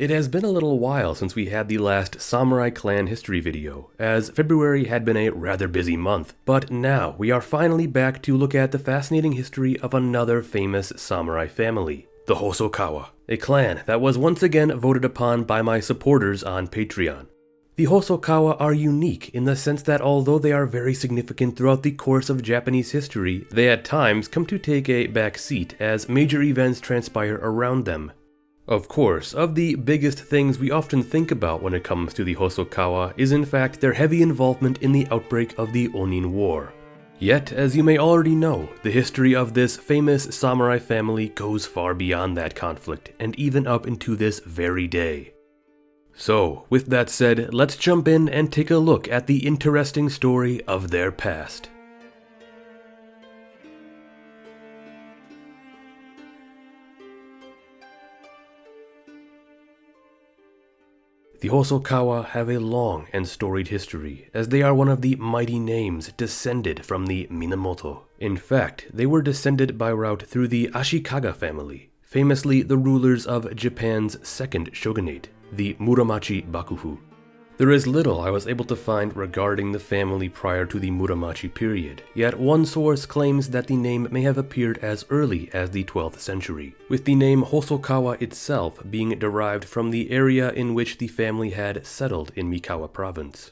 It has been a little while since we had the last Samurai Clan history video, as February had been a rather busy month, but now we are finally back to look at the fascinating history of another famous samurai family, the Hosokawa, a clan that was once again voted upon by my supporters on Patreon. The Hosokawa are unique in the sense that although they are very significant throughout the course of Japanese history, they at times come to take a back seat as major events transpire around them. Of course, of the biggest things we often think about when it comes to the Hosokawa is in fact their heavy involvement in the outbreak of the Onin War. Yet, as you may already know, the history of this famous samurai family goes far beyond that conflict, and even up into this very day. So, with that said, let's jump in and take a look at the interesting story of their past. The Hosokawa have a long and storied history, as they are one of the mighty names descended from the Minamoto. In fact, they were descended by route through the Ashikaga family, famously the rulers of Japan's second shogunate, the Muromachi Bakufu. There is little I was able to find regarding the family prior to the Muromachi period, yet one source claims that the name may have appeared as early as the 12th century, with the name Hosokawa itself being derived from the area in which the family had settled in Mikawa province.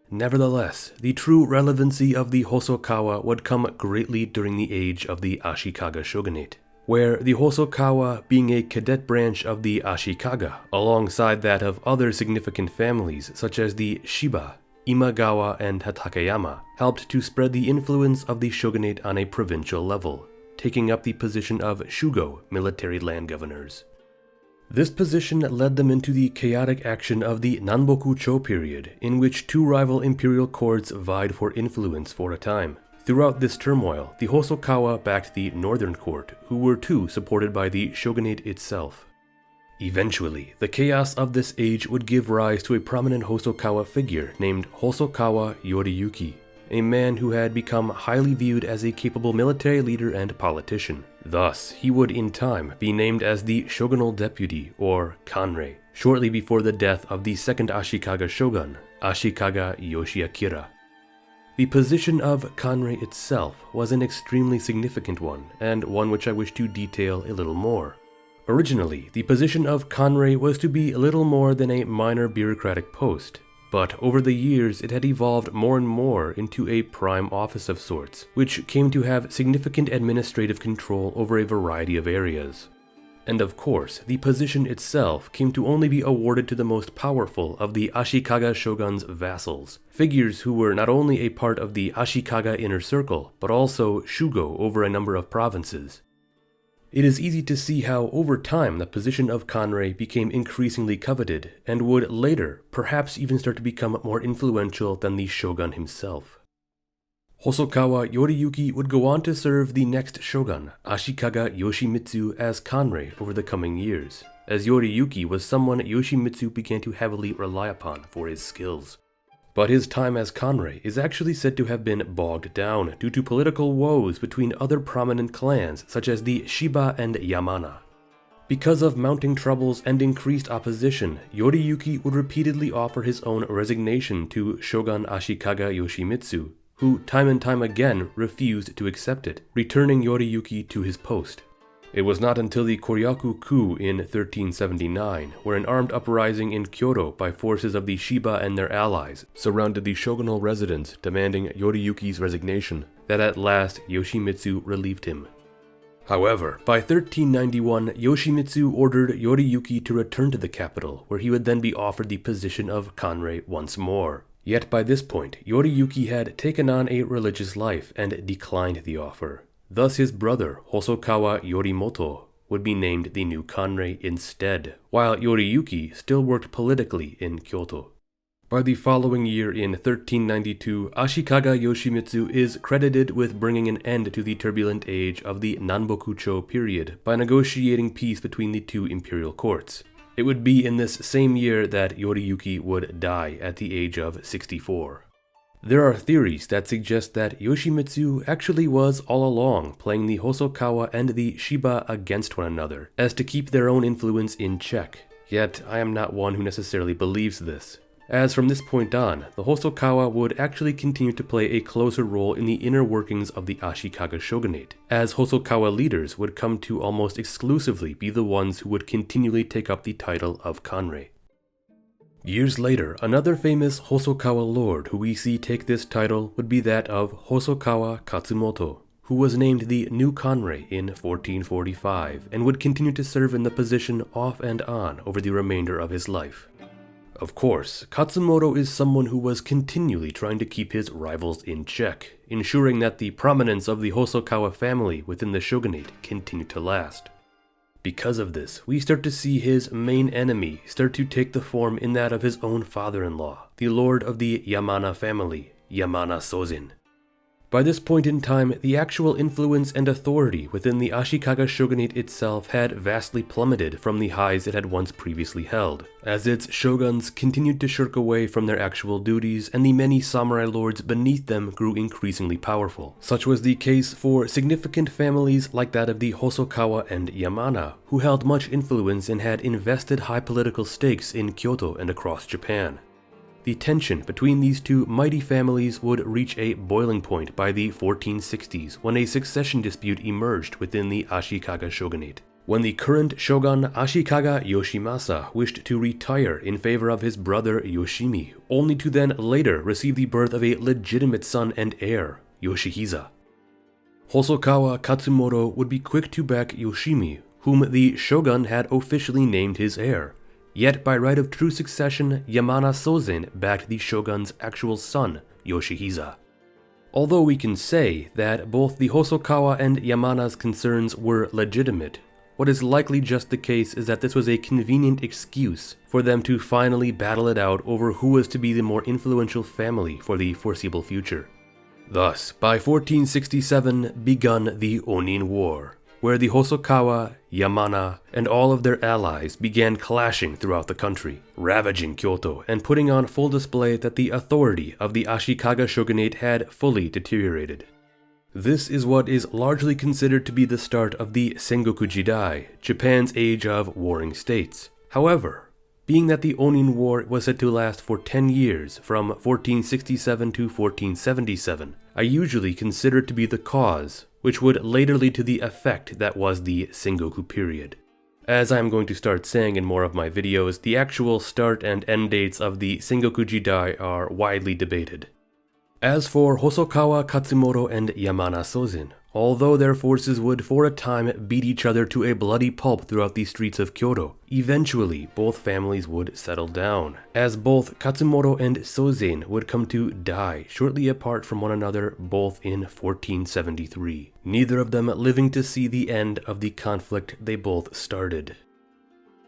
Nevertheless, the true relevancy of the Hosokawa would come greatly during the age of the Ashikaga shogunate, where the Hosokawa, being a cadet branch of the Ashikaga, alongside that of other significant families such as the Shiba, Imagawa, and Hatakeyama, helped to spread the influence of the shogunate on a provincial level, taking up the position of shugo, military land governors. This position led them into the chaotic action of the Nanboku-cho period, in which two rival imperial courts vied for influence for a time. Throughout this turmoil, the Hosokawa backed the northern court, who were too supported by the shogunate itself. Eventually, the chaos of this age would give rise to a prominent Hosokawa figure named Hosokawa Yoriyuki, a man who had become highly viewed as a capable military leader and politician. Thus, he would in time be named as the shogunal deputy, or kanrei, shortly before the death of the second Ashikaga shogun, Ashikaga Yoshiakira. The position of kanrei itself was an extremely significant one, and one which I wish to detail a little more. Originally, the position of kanrei was to be little more than a minor bureaucratic post, but over the years it had evolved more and more into a prime office of sorts, which came to have significant administrative control over a variety of areas. And of course, the position itself came to only be awarded to the most powerful of the Ashikaga shogun's vassals, figures who were not only a part of the Ashikaga inner circle, but also shugo over a number of provinces. It is easy to see how over time the position of kanrei became increasingly coveted, and would later perhaps even start to become more influential than the shogun himself. Hosokawa Yoriyuki would go on to serve the next shogun, Ashikaga Yoshimitsu, as kanrei over the coming years, as Yoriyuki was someone Yoshimitsu began to heavily rely upon for his skills. But his time as kanrei is actually said to have been bogged down due to political woes between other prominent clans such as the Shiba and Yamana. Because of mounting troubles and increased opposition, Yoriyuki would repeatedly offer his own resignation to Shogun Ashikaga Yoshimitsu, who time and time again refused to accept it, returning Yoriyuki to his post. It was not until the Koryaku coup in 1379, where an armed uprising in Kyoto by forces of the Shiba and their allies surrounded the shogunal residence demanding Yoriyuki's resignation, that at last Yoshimitsu relieved him. However, by 1391, Yoshimitsu ordered Yoriyuki to return to the capital, where he would then be offered the position of kanrei once more. Yet by this point, Yoriyuki had taken on a religious life and declined the offer. Thus his brother, Hosokawa Yorimoto, would be named the new kanrei instead, while Yoriyuki still worked politically in Kyoto. By the following year in 1392, Ashikaga Yoshimitsu is credited with bringing an end to the turbulent age of the Nanboku-cho period by negotiating peace between the two imperial courts. It would be in this same year that Yoriyuki would die at the age of 64. There are theories that suggest that Yoshimitsu actually was all along playing the Hosokawa and the Shiba against one another, as to keep their own influence in check, Yet, I am not one who necessarily believes this, as from this point on, the Hosokawa would actually continue to play a closer role in the inner workings of the Ashikaga shogunate, as Hosokawa leaders would come to almost exclusively be the ones who would continually take up the title of Kanrei. Years later, another famous Hosokawa lord who we see take this title would be that of Hosokawa Katsumoto, who was named the new Kanrei in 1445 and would continue to serve in the position off and on over the remainder of his life. Of course, Katsumoto is someone who was continually trying to keep his rivals in check, ensuring that the prominence of the Hosokawa family within the shogunate continued to last. Because of this, we start to see his main enemy start to take the form in that of his own father-in-law, the lord of the Yamana family, Yamana Sozin. By this point in time, the actual influence and authority within the Ashikaga shogunate itself had vastly plummeted from the highs it had once previously held, as its shoguns continued to shirk away from their actual duties and the many samurai lords beneath them grew increasingly powerful. Such was the case for significant families like that of the Hosokawa and Yamana, who held much influence and had invested high political stakes in Kyoto and across Japan. The tension between these two mighty families would reach a boiling point by the 1460s when a succession dispute emerged within the Ashikaga shogunate. When the current shogun Ashikaga Yoshimasa wished to retire in favor of his brother Yoshimi, only to then later receive the birth of a legitimate son and heir, Yoshihisa. Hosokawa Katsumoto would be quick to back Yoshimi, whom the shogun had officially named his heir. Yet by right of true succession, Yamana Sozin backed the shogun's actual son, Yoshihisa. Although we can say that both the Hosokawa and Yamana's concerns were legitimate, what is likely just the case is that this was a convenient excuse for them to finally battle it out over who was to be the more influential family for the foreseeable future. Thus, by 1467 begun the Onin War, where the Hosokawa, Yamana, and all of their allies began clashing throughout the country, ravaging Kyoto and putting on full display that the authority of the Ashikaga shogunate had fully deteriorated. This is what is largely considered to be the start of the Sengoku Jidai, Japan's age of warring states. However, being that the Onin War was said to last for 10 years, from 1467 to 1477, I usually consider it to be the cause, which would later lead to the effect that was the Sengoku period. As I'm going to start saying in more of my videos, the actual start and end dates of the Sengoku Jidai are widely debated. As for Hosokawa Katsumoto and Yamana Sozin, although their forces would for a time beat each other to a bloody pulp throughout the streets of Kyoto, eventually both families would settle down, as both Katsumoto and Sozin would come to die shortly apart from one another, both in 1473, neither of them living to see the end of the conflict they both started.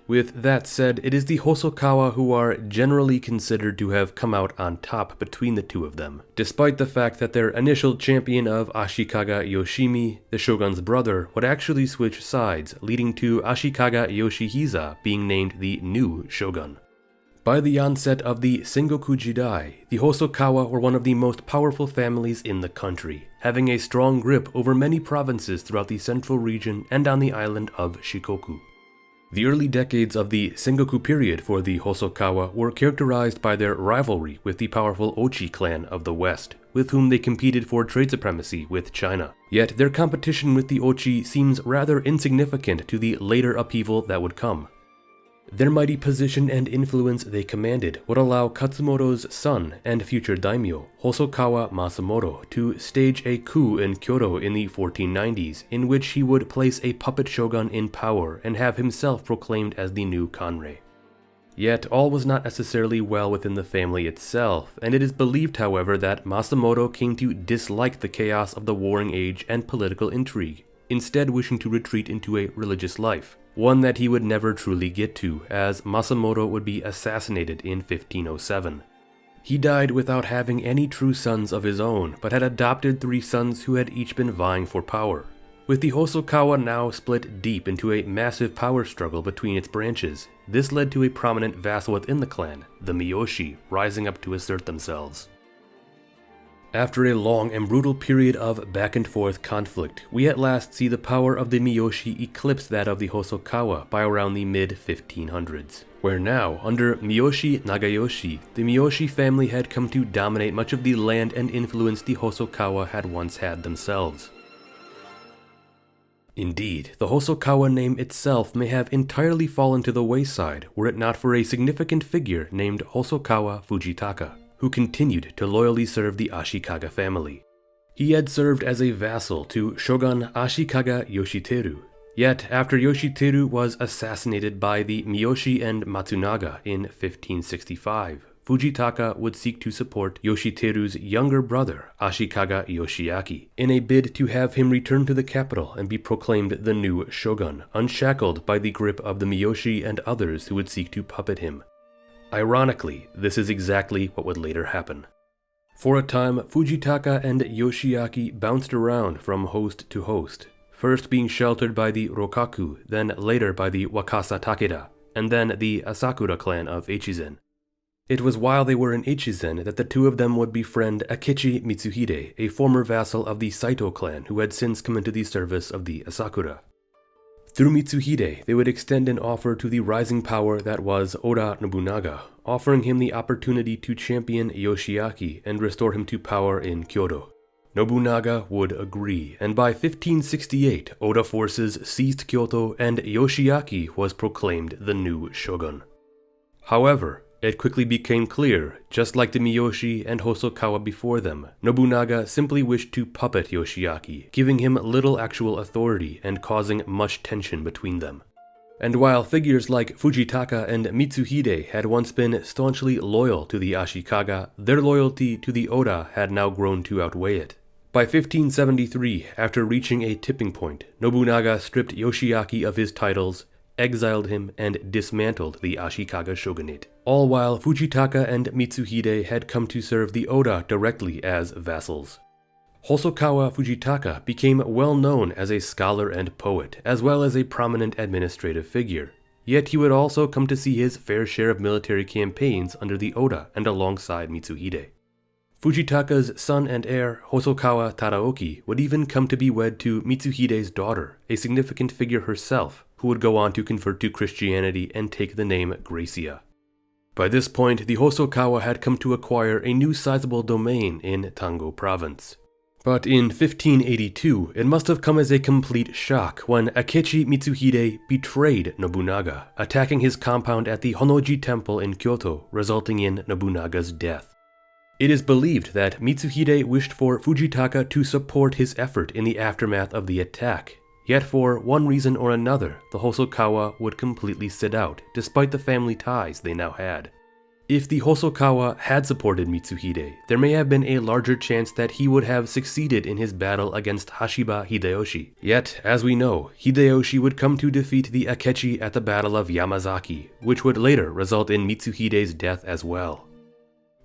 With that said, it is the Hosokawa who are generally considered to have come out on top between the two of them, despite the fact that their initial champion of Ashikaga Yoshimi, the shogun's brother, would actually switch sides, leading to Ashikaga Yoshihisa being named the new shogun. By the onset of the Sengoku Jidai, the Hosokawa were one of the most powerful families in the country, having a strong grip over many provinces throughout the central region and on the island of Shikoku. The early decades of the Sengoku period for the Hosokawa were characterized by their rivalry with the powerful Ochi clan of the West, with whom they competed for trade supremacy with China. Yet their competition with the Ochi seems rather insignificant to the later upheaval that would come. Their mighty position and influence they commanded would allow Katsumoto's son and future daimyo, Hosokawa Masamoto, to stage a coup in Kyoto in the 1490s, in which he would place a puppet shogun in power and have himself proclaimed as the new Kanrei. Yet all was not necessarily well within the family itself, and it is believed, however, that Masamoto came to dislike the chaos of the warring age and political intrigue, instead wishing to retreat into a religious life. One that he would never truly get to, as Masamoto would be assassinated in 1507. He died without having any true sons of his own, but had adopted 3 sons who had each been vying for power. With the Hosokawa now split deep into a massive power struggle between its branches, this led to a prominent vassal within the clan, the Miyoshi, rising up to assert themselves. After a long and brutal period of back-and-forth conflict, we at last see the power of the Miyoshi eclipse that of the Hosokawa by around the mid-1500s, where now, under Miyoshi Nagayoshi, the Miyoshi family had come to dominate much of the land and influence the Hosokawa had once had themselves. Indeed, the Hosokawa name itself may have entirely fallen to the wayside were it not for a significant figure named Hosokawa Fujitaka, who continued to loyally serve the Ashikaga family. He had served as a vassal to Shogun Ashikaga Yoshiteru, yet after Yoshiteru was assassinated by the Miyoshi and Matsunaga in 1565, Fujitaka would seek to support Yoshiteru's younger brother, Ashikaga Yoshiaki, in a bid to have him return to the capital and be proclaimed the new shogun, unshackled by the grip of the Miyoshi and others who would seek to puppet him. Ironically, this is exactly what would later happen. For a time, Fujitaka and Yoshiaki bounced around from host to host, first being sheltered by the Rokaku, then later by the Wakasa Takeda, and then the Asakura clan of Echizen. It was while they were in Echizen that the two of them would befriend Akechi Mitsuhide, a former vassal of the Saito clan who had since come into the service of the Asakura. Through Mitsuhide, they would extend an offer to the rising power that was Oda Nobunaga, offering him the opportunity to champion Yoshiaki and restore him to power in Kyoto. Nobunaga would agree, and by 1568, Oda forces seized Kyoto and Yoshiaki was proclaimed the new shogun. However, it quickly became clear, just like the Miyoshi and Hosokawa before them, Nobunaga simply wished to puppet Yoshiaki, giving him little actual authority and causing much tension between them. And while figures like Fujitaka and Mitsuhide had once been staunchly loyal to the Ashikaga, their loyalty to the Oda had now grown to outweigh it. By 1573, after reaching a tipping point, Nobunaga stripped Yoshiaki of his titles, exiled him, and dismantled the Ashikaga shogunate, all while Fujitaka and Mitsuhide had come to serve the Oda directly as vassals. Hosokawa Fujitaka became well known as a scholar and poet, as well as a prominent administrative figure, yet he would also come to see his fair share of military campaigns under the Oda and alongside Mitsuhide. Fujitaka's son and heir, Hosokawa Tadaoki, would even come to be wed to Mitsuhide's daughter, a significant figure herself, who would go on to convert to Christianity and take the name Gracia. By this point, the Hosokawa had come to acquire a new sizable domain in Tango province. But in 1582, it must have come as a complete shock when Akechi Mitsuhide betrayed Nobunaga, attacking his compound at the Honnoji Temple in Kyoto, resulting in Nobunaga's death. It is believed that Mitsuhide wished for Fujitaka to support his effort in the aftermath of the attack, yet for one reason or another, the Hosokawa would completely sit out, despite the family ties they now had. If the Hosokawa had supported Mitsuhide, there may have been a larger chance that he would have succeeded in his battle against Hashiba Hideyoshi. Yet, as we know, Hideyoshi would come to defeat the Akechi at the Battle of Yamazaki, which would later result in Mitsuhide's death as well.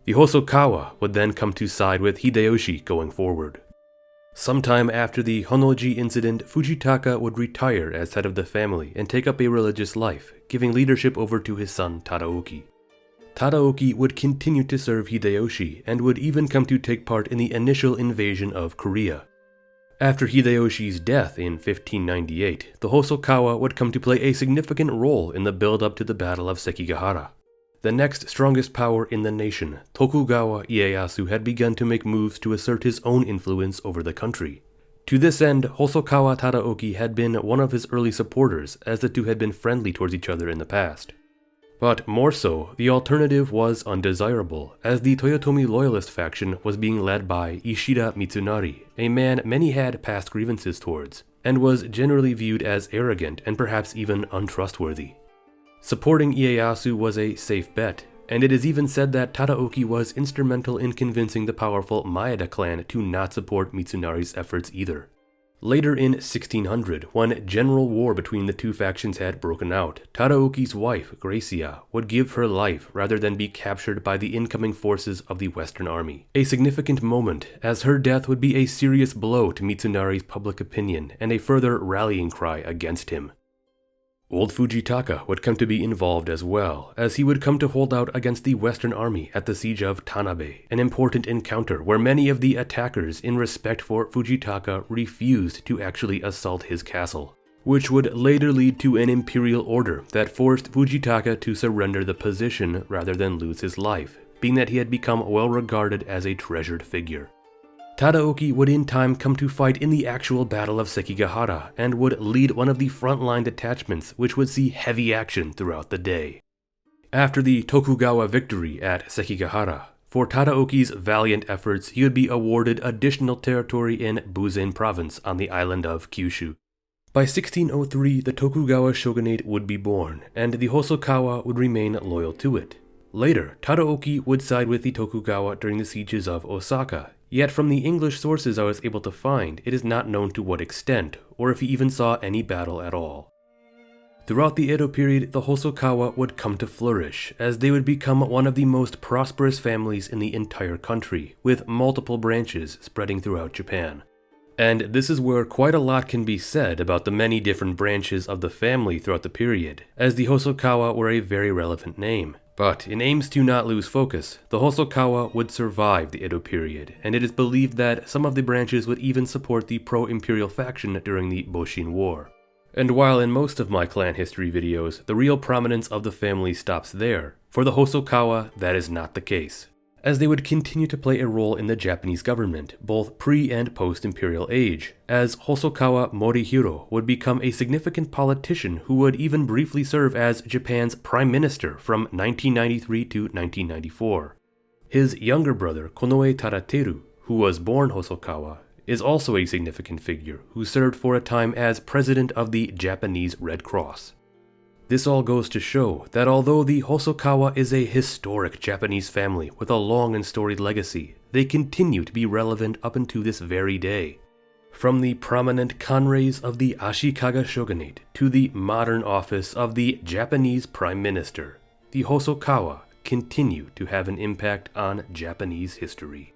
The Hosokawa would then come to side with Hideyoshi going forward. Sometime after the Honnoji incident, Fujitaka would retire as head of the family and take up a religious life, giving leadership over to his son Tadaoki. Tadaoki would continue to serve Hideyoshi and would even come to take part in the initial invasion of Korea. After Hideyoshi's death in 1598, the Hosokawa would come to play a significant role in the build-up to the Battle of Sekigahara. The next strongest power in the nation, Tokugawa Ieyasu, had begun to make moves to assert his own influence over the country. To this end, Hosokawa Tadaoki had been one of his early supporters, as the two had been friendly towards each other in the past. But more so, the alternative was undesirable, as the Toyotomi loyalist faction was being led by Ishida Mitsunari, a man many had past grievances towards, and was generally viewed as arrogant and perhaps even untrustworthy. Supporting Ieyasu was a safe bet, and it is even said that Tadaoki was instrumental in convincing the powerful Maeda clan to not support Mitsunari's efforts either. Later in 1600, when general war between the two factions had broken out, Tadaoki's wife, Gracia, would give her life rather than be captured by the incoming forces of the Western Army. A significant moment, as her death would be a serious blow to Mitsunari's public opinion and a further rallying cry against him. Old Fujitaka would come to be involved as well, as he would come to hold out against the Western Army at the siege of Tanabe, an important encounter where many of the attackers, in respect for Fujitaka, refused to actually assault his castle, which would later lead to an imperial order that forced Fujitaka to surrender the position rather than lose his life, being that he had become well regarded as a treasured figure. Tadaoki would in time come to fight in the actual Battle of Sekigahara and would lead one of the frontline detachments which would see heavy action throughout the day. After the Tokugawa victory at Sekigahara, for Tadaoki's valiant efforts he would be awarded additional territory in Buzen province on the island of Kyushu. By 1603 the Tokugawa shogunate would be born, and the Hosokawa would remain loyal to it. Later, Tadaoki would side with the Tokugawa during the sieges of Osaka, yet from the English sources I was able to find, it is not known to what extent, or if he even saw any battle at all. Throughout the Edo period, the Hosokawa would come to flourish, as they would become one of the most prosperous families in the entire country, with multiple branches spreading throughout Japan. And this is where quite a lot can be said about the many different branches of the family throughout the period, as the Hosokawa were a very relevant name. But in aims to not lose focus, the Hosokawa would survive the Edo period, and it is believed that some of the branches would even support the pro-imperial faction during the Boshin War. And while in most of my clan history videos, the real prominence of the family stops there, for the Hosokawa that is not the case, as they would continue to play a role in the Japanese government, both pre- and post-imperial age, as Hosokawa Morihiro would become a significant politician who would even briefly serve as Japan's prime minister from 1993 to 1994. His younger brother, Konoe Tarateru, who was born Hosokawa, is also a significant figure who served for a time as president of the Japanese Red Cross. This all goes to show that although the Hosokawa is a historic Japanese family with a long and storied legacy, they continue to be relevant up until this very day. From the prominent Kanreis of the Ashikaga shogunate to the modern office of the Japanese Prime Minister, the Hosokawa continue to have an impact on Japanese history.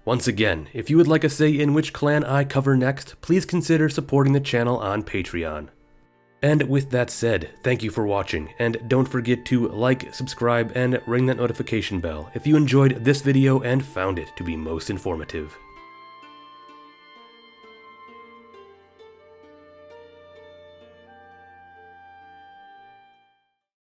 Once again, if you would like a say in which clan I cover next, please consider supporting the channel on Patreon. And with that said, thank you for watching, and don't forget to like, subscribe, and ring that notification bell if you enjoyed this video and found it to be most informative.